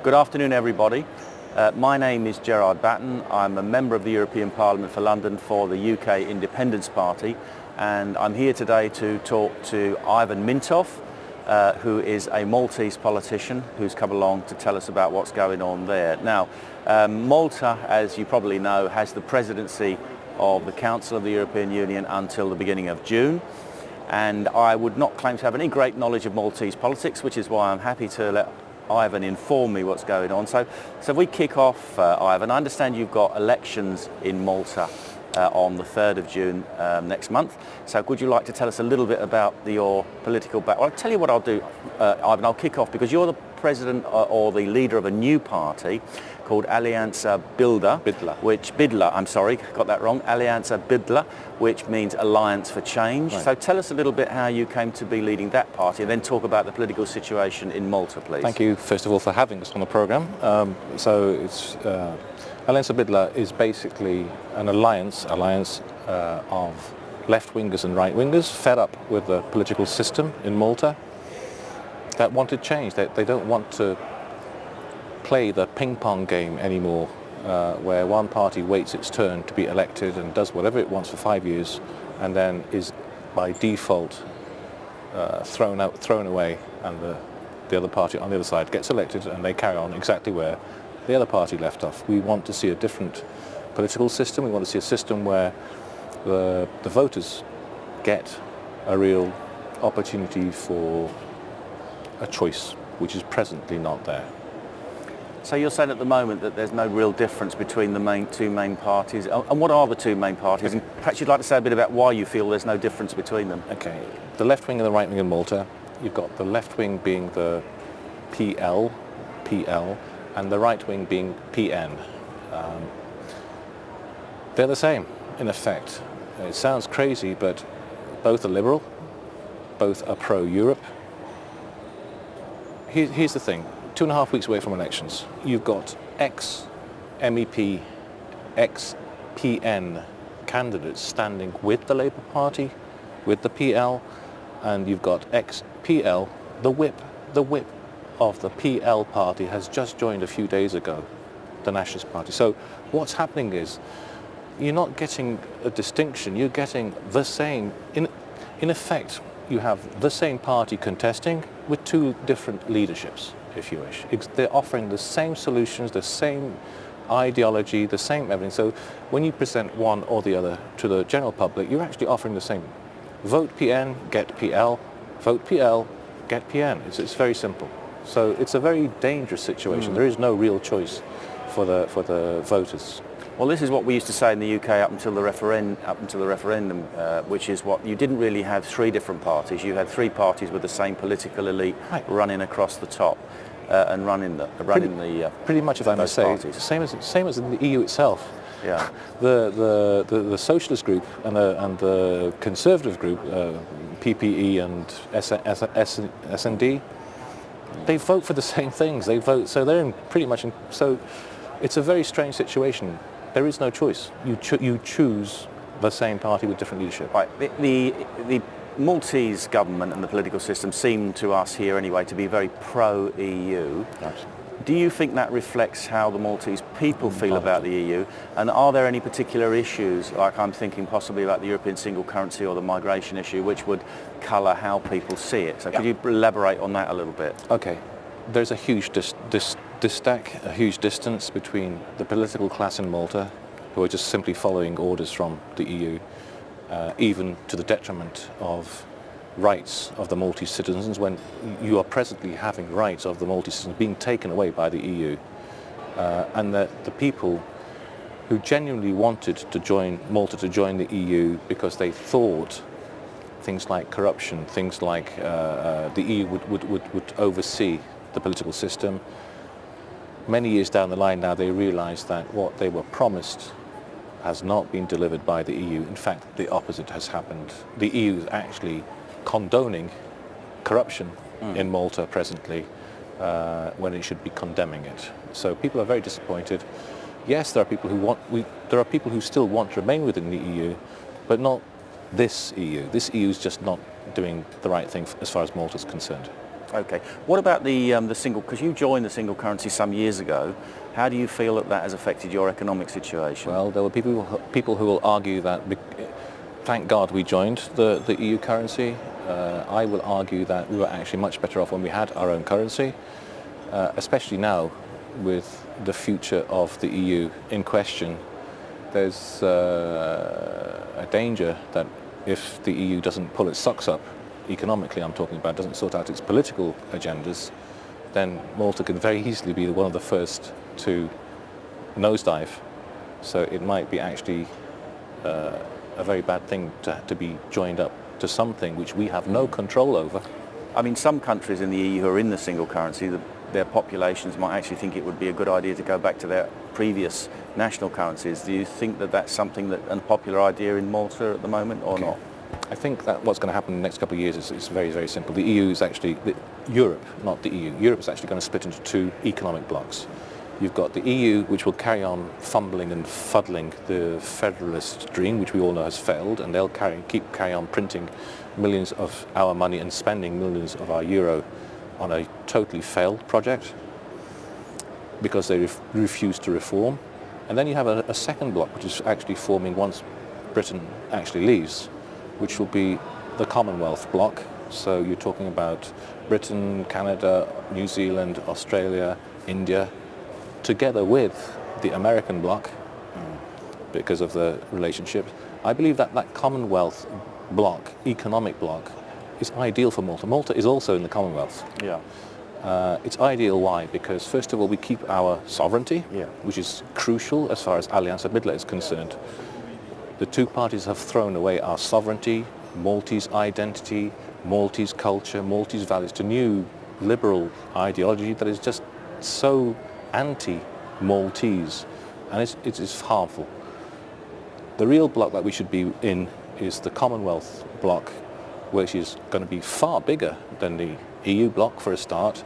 Good afternoon, everybody. My name is Gerard Batten. I'm a member of the European Parliament for London for the UK Independence Party, and I'm here today to talk to Ivan Mintov, who is a Maltese politician who's come along to tell us about what's going on there. Now, Malta, as you probably know, has the presidency of the Council of the European Union until the beginning of June. And I would not claim to have any great knowledge of Maltese politics, which is why I'm happy to let Ivan inform me what's going on. So if we kick off, Ivan, I understand you've got elections in Malta on the 3rd of June next month. So would you like to tell us a little bit about your political background? Well, I'll tell you what I'll do, Ivan, I'll kick off because you're the president or the leader of a new party called Alleanza Bidla. Got that wrong. Alleanza Bidla, which means Alliance for Change. Right. So tell us a little bit how you came to be leading that party, and then talk about the political situation in Malta, please. Thank you, first of all, for having us on the programme. Alleanza Bidla is basically an alliance of left-wingers and right-wingers fed up with the political system in Malta that wanted change. They don't want to play the ping-pong game anymore, where one party waits its turn to be elected and does whatever it wants for 5 years and then is by default thrown away, and the other party on the other side gets elected and they carry on exactly where the other party left off. We want to see a different political system. We want to see a system where the voters get a real opportunity for a choice, which is presently not there. So you're saying at the moment that there's no real difference between the two main parties. And what are the two main parties? And perhaps you'd like to say a bit about why you feel there's no difference between them. Okay. The left wing and the right wing in Malta. You've got the left wing being the PL, and the right wing being PN. They're the same, in effect. It sounds crazy, but both are liberal, both are pro-Europe. Here's the thing. 2.5 weeks away from elections, you've got ex-MEP, ex-PN candidates standing with the Labour Party, with the PL, and you've got ex-PL, the whip of the PL party has just joined a few days ago, the Nationalist Party. So what's happening is you're not getting a distinction, you're getting the same. In effect, you have the same party contesting with two different leaderships, if you wish. They're offering the same solutions, the same ideology, the same everything. So when you present one or the other to the general public, you're actually offering the same. Vote PN, get PL. Vote PL, get PN. It's very simple. So it's a very dangerous situation. There is no real choice for the voters. Well, this is what we used to say in the UK up until the referendum, which is what you didn't really have three different parties. You had three parties with the same political elite running across the top and running pretty much, if I may say, parties. Same as in the EU itself. Yeah. The socialist group and the conservative group, PPE and SND, they vote for the same things. They vote, so they're in pretty much. So it's a very strange situation. There is no choice. You choose the same party with different leadership. Right. The Maltese government and the political system seem to us here anyway to be very pro-EU. Right. Do you think that reflects how the Maltese people feel about the EU? And are there any particular issues, like I'm thinking possibly about the European single currency or the migration issue, which would colour how people see it? So could you elaborate on that a little bit? Okay. There's a huge a huge distance between the political class in Malta, who are just simply following orders from the EU, even to the detriment of rights of the Maltese citizens, when you are presently having rights of the Maltese citizens being taken away by the EU, and that the people who genuinely wanted to join Malta to join the EU because they thought things like corruption, things like the EU would oversee the political system. Many years down the line now, they realise that what they were promised has not been delivered by the EU. In fact, the opposite has happened. The EU is actually condoning corruption in Malta presently, when it should be condemning it. So people are very disappointed. Yes, there are people who still want to remain within the EU, but not this EU. This EU is just not doing the right thing as far as Malta is concerned. Okay. What about the single? Because you joined the single currency some years ago. How do you feel that that has affected your economic situation? Well, there were people who will argue that thank God we joined the EU currency. I will argue that we were actually much better off when we had our own currency, especially now with the future of the EU in question. There's a danger that if the EU doesn't pull its socks up, economically I'm talking about, doesn't sort out its political agendas, then Malta could very easily be one of the first to nosedive. So it might be actually a very bad thing to be joined up to something which we have no control over. I mean, some countries in the EU who are in the single currency, their populations might actually think it would be a good idea to go back to their previous national currencies. Do you think that that's something that a popular idea in Malta at the moment, or not? I think that what's going to happen in the next couple of years is very, very simple. The EU is actually, Europe, not the EU. Europe is actually going to split into two economic blocks. You've got the EU, which will carry on fumbling and fuddling the federalist dream, which we all know has failed, and they'll carry on printing millions of our money and spending millions of our euro on a totally failed project because they refuse to reform. And then you have a second block, which is actually forming once Britain actually leaves, which will be the Commonwealth bloc. So you're talking about Britain, Canada, New Zealand, Australia, India, together with the American bloc, because of the relationship. I believe that that Commonwealth bloc, economic bloc, is ideal for Malta. Malta is also in the Commonwealth. Yeah. It's ideal, why? Because first of all, we keep our sovereignty, Yeah. which is crucial as far as Alleanza Bidla is concerned. The two parties have thrown away our sovereignty, Maltese identity, Maltese culture, Maltese values to new liberal ideology that is just so anti-Maltese, and it is harmful. The real bloc that we should be in is the Commonwealth bloc, which is going to be far bigger than the EU bloc for a start.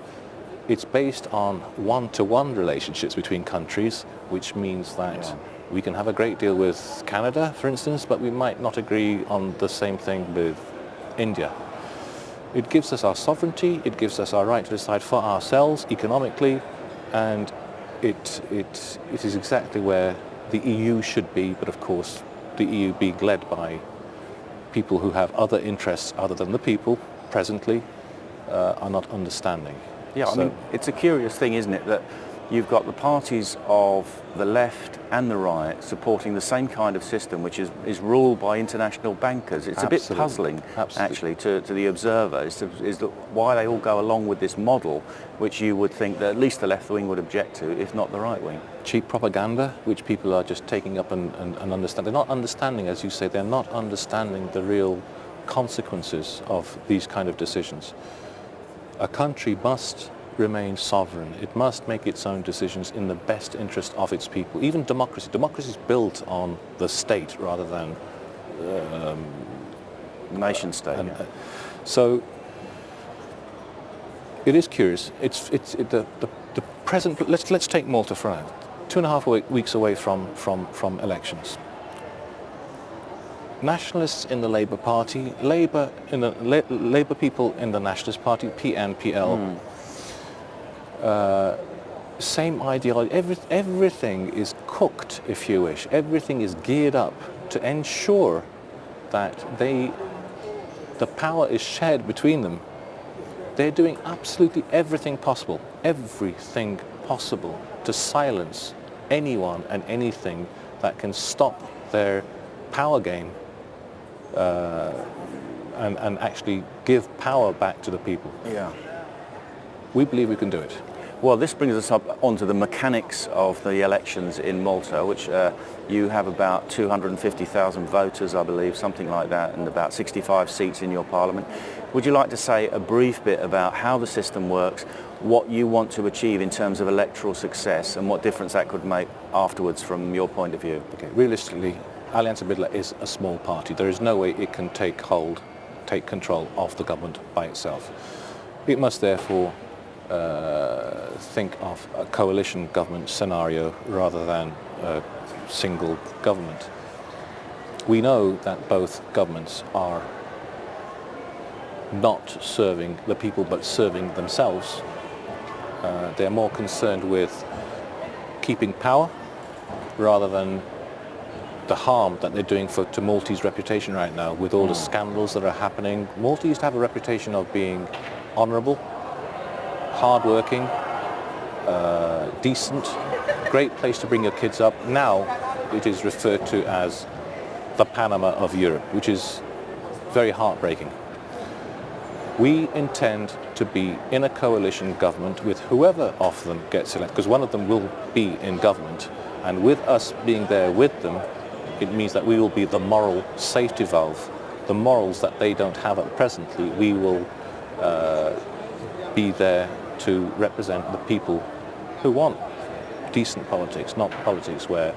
It's based on one-to-one relationships between countries, which means that we can have a great deal with Canada, for instance, but we might not agree on the same thing with India. It gives us our sovereignty, it gives us our right to decide for ourselves economically, and it is exactly where the EU should be, but of course the EU being led by people who have other interests other than the people presently are not understanding. Yeah, I mean, it's a curious thing, isn't it, that you've got the parties of the left and the right supporting the same kind of system, which is ruled by international bankers. It's a bit puzzling, actually, to the observer, is why they all go along with this model, which you would think that at least the left wing would object to, if not the right wing. Cheap propaganda, which people are just taking up and understand. They're not understanding, as you say, they're not understanding the real consequences of these kind of decisions. A country must remain sovereign. It must make its own decisions in the best interest of its people. Even democracy. Democracy is built on the state rather than nation state. So it is curious. The present. Let's take Malta for now. 2.5 weeks away from elections. Nationalists in the Labour Party, Labour people in the Nationalist Party, PNPL. Same ideology. Everything is cooked, if you wish. Everything is geared up to ensure that the power is shared between them. They're doing absolutely everything possible to silence anyone and anything that can stop their power game and actually give power back to the people. Yeah. We believe we can do it. Well, this brings us up onto the mechanics of the elections in Malta, which you have about 250,000 voters, I believe, something like that, and about 65 seats in your parliament. Would you like to say a brief bit about how the system works, what you want to achieve in terms of electoral success, and what difference that could make afterwards from your point of view? Okay. Realistically, Alleanza Bidla is a small party. There is no way it can take control of the government by itself. It must therefore think of a coalition government scenario rather than a single government. We know that both governments are not serving the people but serving themselves. They're more concerned with keeping power rather than the harm that they're doing to Maltese reputation right now with all the scandals that are happening. Malta used to have a reputation of being honourable, hard-working, decent, great place to bring your kids up. Now it is referred to as the Panama of Europe, which is very heartbreaking. We intend to be in a coalition government with whoever of them gets elected, because one of them will be in government, and with us being there with them, it means that we will be the moral safety valve. The morals that they don't have at presently, we will be there to represent the people who want decent politics, not politics where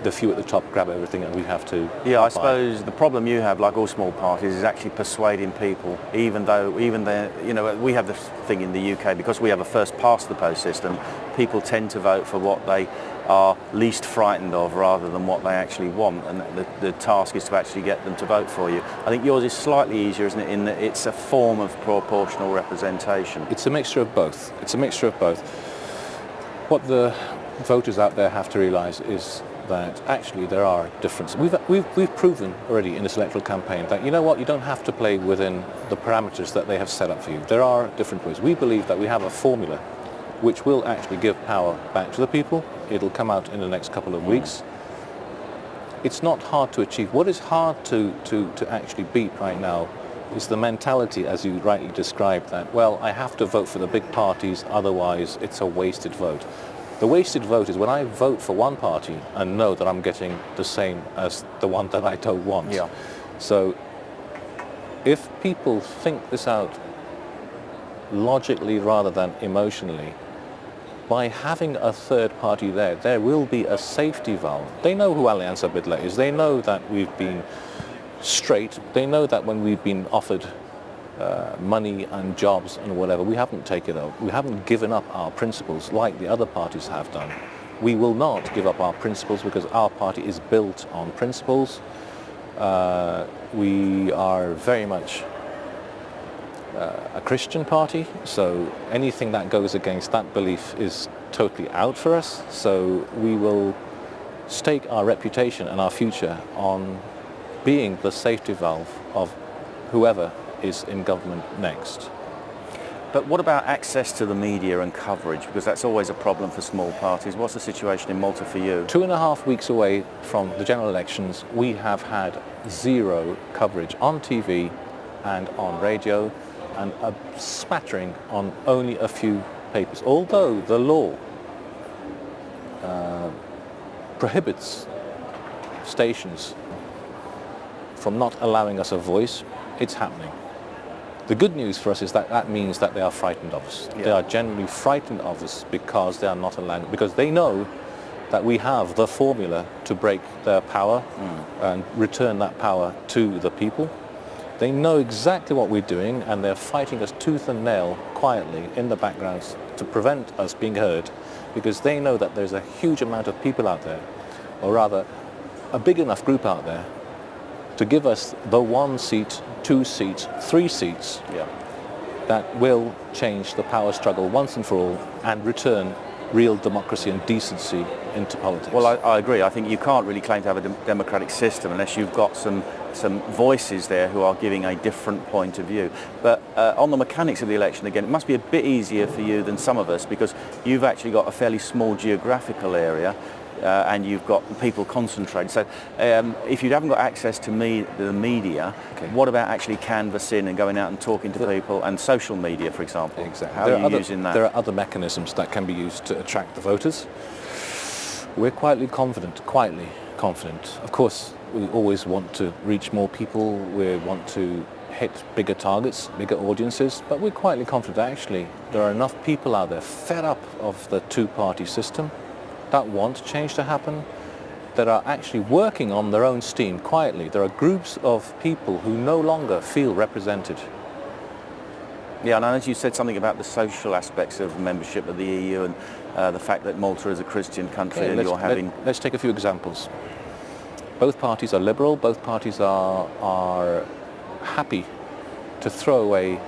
the few at the top grab everything and we have to... Yeah, I suppose the problem you have, like all small parties, is actually persuading people, even though, you know, we have this thing in the UK, because we have a first past the post system, people tend to vote for what they are least frightened of rather than what they actually want, and the task is to actually get them to vote for you. I think yours is slightly easier, isn't it, in that it's a form of proportional representation. It's a mixture of both. It's a mixture of both. What the voters out there have to realise is that actually there are differences. We've proven already in this electoral campaign that, you know what, you don't have to play within the parameters that they have set up for you. There are different ways. We believe that we have a formula which will actually give power back to the people. It'll come out in the next couple of weeks. It's not hard to achieve. What is hard to actually beat right now is the mentality, as you rightly described, that, well, I have to vote for the big parties, otherwise it's a wasted vote. The wasted vote is when I vote for one party and know that I'm getting the same as the one that I don't want. Yeah. So if people think this out logically rather than emotionally, by having a third party there will be a safety valve. They know who Alleanza Bidla is. They know that we've been straight. They know that when we've been offered money and jobs and whatever, we haven't taken up. We haven't given up our principles like the other parties have done. We will not give up our principles because our party is built on principles. We are very much a Christian party, so anything that goes against that belief is totally out for us. So we will stake our reputation and our future on being the safety valve of whoever is in government next. But what about access to the media and coverage? Because that's always a problem for small parties. What's the situation in Malta for you? 2.5 weeks away from the general elections, we have had zero coverage on TV and on radio, and a smattering on only a few papers. Although the law prohibits stations from not allowing us a voice, it's happening. The good news for us is that that means that they are frightened of us. Yeah. They are genuinely frightened of us because they are not allowed, because they know that we have the formula to break their power and return that power to the people. They know exactly what we're doing, and they're fighting us tooth and nail quietly in the background to prevent us being heard, because they know that there's a huge amount of people out there, or rather a big enough group out there to give us the 1 seat, 2 seats, 3 seats that will change the power struggle once and for all and return real democracy and decency into politics. Well, I agree. I think you can't really claim to have a democratic system unless you've got some voices there who are giving a different point of view. But on the mechanics of the election, again, it must be a bit easier for you than some of us, because you've actually got a fairly small geographical area and you've got people concentrated. So if you haven't got access to the media, what about actually canvassing and going out and talking to people, and social media, for example? Exactly. How are you using that? There are other mechanisms that can be used to attract the voters. We're quietly confident. Of course, we always want to reach more people. We want to hit bigger targets, bigger audiences, but we're quietly confident that actually there are enough people out there fed up of the two-party system that want change to happen, that are actually working on their own steam quietly. There are groups of people who no longer feel represented. Yeah, and as you said something about the social aspects of membership of the EU and the fact that Malta is a Christian country, and you're having... Let's take a few examples. Both parties are liberal, both parties are happy to throw away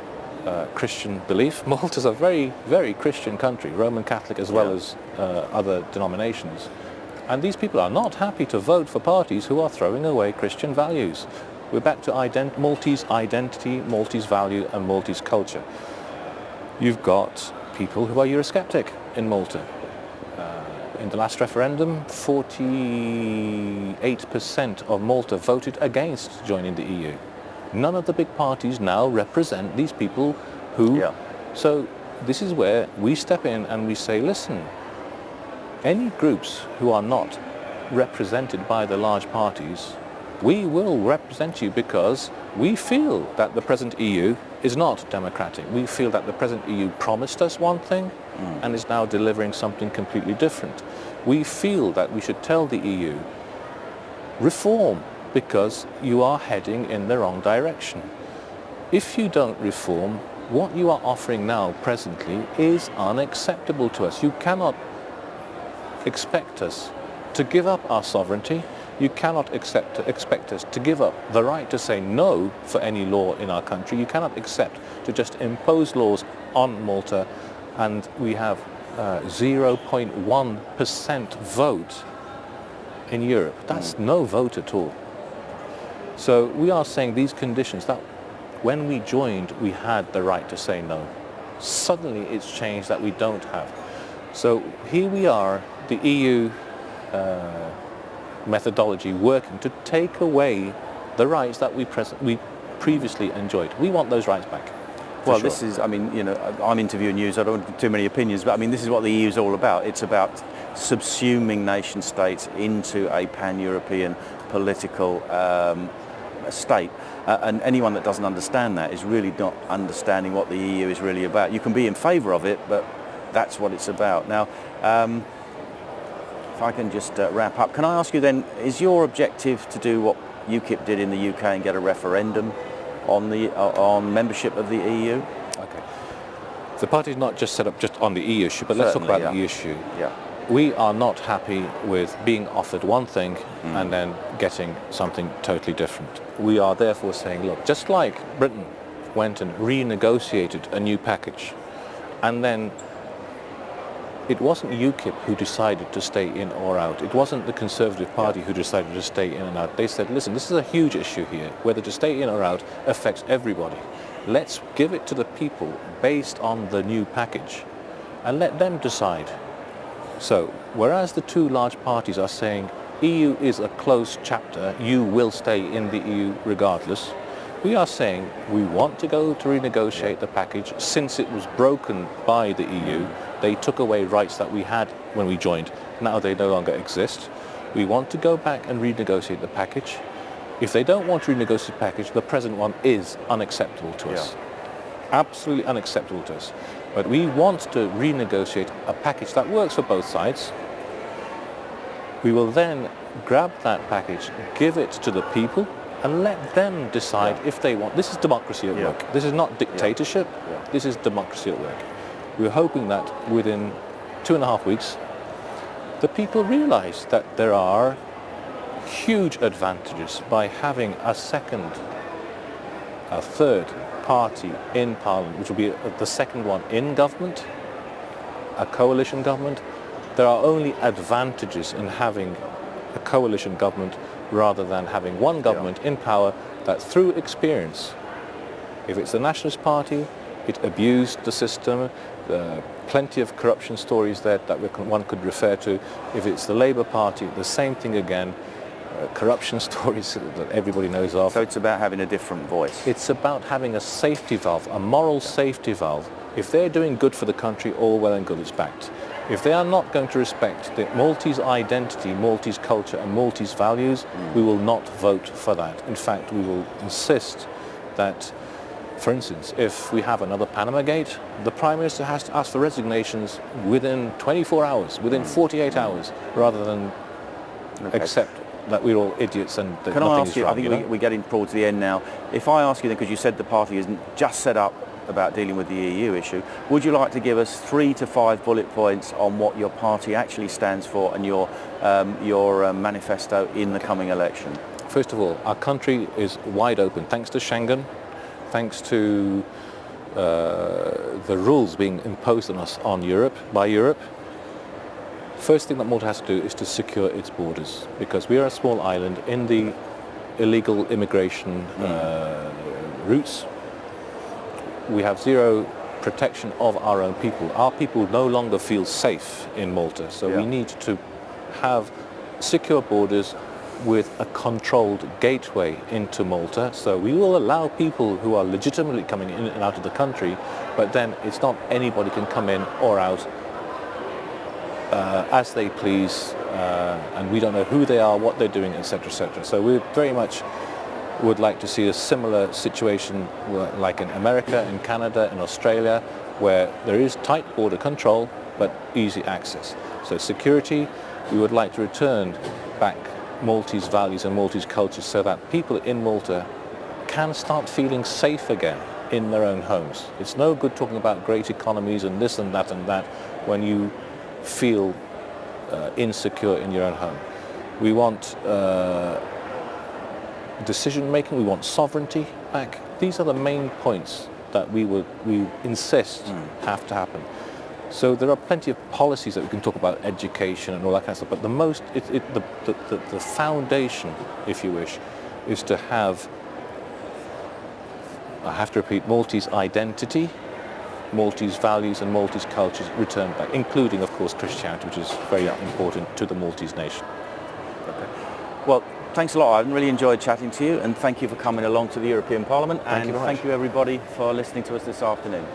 Christian belief. Malta's a very, very Christian country, Roman Catholic as well as other denominations. And these people are not happy to vote for parties who are throwing away Christian values. We're back to Maltese identity, Maltese value and Maltese culture. You've got people who are Eurosceptic in Malta. In the last referendum, 48% of Malta voted against joining the EU. None of the big parties now represent these people who... So this is where we step in and we say, listen, any groups who are not represented by the large parties, we will represent you because we feel that the present EU is not democratic. We feel that the present EU promised us one thing and is now delivering something completely different. We feel that we should tell the EU, reform, because you are heading in the wrong direction. If you don't reform, what you are offering now presently is unacceptable to us. You cannot expect us to give up our sovereignty. You cannot expect us to give up the right to say no for any law in our country. You cannot accept to just impose laws on Malta, and we have 0.1% vote in Europe. That's no vote at all. So we are saying these conditions, that when we joined we had the right to say no. Suddenly it's changed that we don't have. So here we are, the EU methodology working to take away the rights that we previously enjoyed. We want those rights back. Well, this is, I mean, you know, I'm interviewing you, so I don't want too many opinions, but I mean, this is what the EU is all about. It's about subsuming nation states into a pan-European political state. And anyone that doesn't understand that is really not understanding what the EU is really about. You can be in favour of it, but that's what it's about. Now, if I can just wrap up, can I ask you then, is your objective to do what UKIP did in the UK and get a referendum on membership of the EU? Okay. The party is not just set up just on the EU issue, but let's talk about the EU issue. Yeah. We are not happy with being offered one thing and then getting something totally different. We are therefore saying, look, just like Britain went and renegotiated a new package, and then it wasn't UKIP who decided to stay in or out. It wasn't the Conservative Party who decided to stay in and out. They said, listen, this is a huge issue here. Whether to stay in or out affects everybody. Let's give it to the people based on the new package and let them decide. So, whereas the two large parties are saying EU is a closed chapter, you will stay in the EU regardless, we are saying we want to go to renegotiate the package. Since it was broken by the EU, they took away rights that we had when we joined. Now they no longer exist. We want to go back and renegotiate the package. If they don't want to renegotiate the package, the present one is unacceptable to us. Absolutely unacceptable to us. But we want to renegotiate a package that works for both sides. We will then grab that package, give it to the people, and let them decide if they want. This is democracy at work. This is not dictatorship. This is democracy at work. We're hoping that within 2.5 weeks, the people realize that there are huge advantages by having a third party in Parliament, which will be the second one in government, a coalition government. There are only advantages in having a coalition government rather than having one government in power that, through experience, if it's the Nationalist Party, it abused the system. Plenty of corruption stories there that one could refer to. If it's the Labour Party, the same thing again. Corruption stories that everybody knows of. So it's about having a different voice. It's about having a safety valve, a moral safety valve. If they're doing good for the country, all well and good, it's backed. If they are not going to respect the Maltese identity, Maltese culture and Maltese values, we will not vote for that. In fact, we will insist that, for instance, if we have another Panama Gate, the Prime Minister has to ask for resignations within 24 hours, within 48 hours, rather than accept that we're all idiots and that Can I nothing ask is you, wrong. I think we're getting towards the end now. If I ask you then, because you said the party isn't just set up about dealing with the EU issue, would you like to give us 3 to 5 bullet points on what your party actually stands for and your manifesto in the coming election? First of all, our country is wide open. Thanks to Schengen, thanks to the rules being imposed on us by Europe. First thing that Malta has to do is to secure its borders, because we are a small island in the illegal immigration routes. We have zero protection of our own people. Our people no longer feel safe in Malta, so we need to have secure borders with a controlled gateway into Malta. So we will allow people who are legitimately coming in and out of the country, but then it's not anybody can come in or out as they please, and we don't know who they are, what they're doing, etc., etc. So we very much would like to see a similar situation like in America, in Canada, in Australia, where there is tight border control but easy access. So security, we would like to return back Maltese values and Maltese culture so that people in Malta can start feeling safe again in their own homes. It's no good talking about great economies and this and that when you feel insecure in your own home. We want decision making, we want sovereignty back. These are the main points that we insist have to happen. So there are plenty of policies that we can talk about, education and all that kind of stuff, but the foundation, if you wish, is to have, I have to repeat, Maltese identity, Maltese values and Maltese cultures returned back, including, of course, Christianity, which is very important to the Maltese nation. Okay. Well, thanks a lot. I really enjoyed chatting to you, and thank you for coming along to the European Parliament. Thank you very much. Thank you, everybody, for listening to us this afternoon.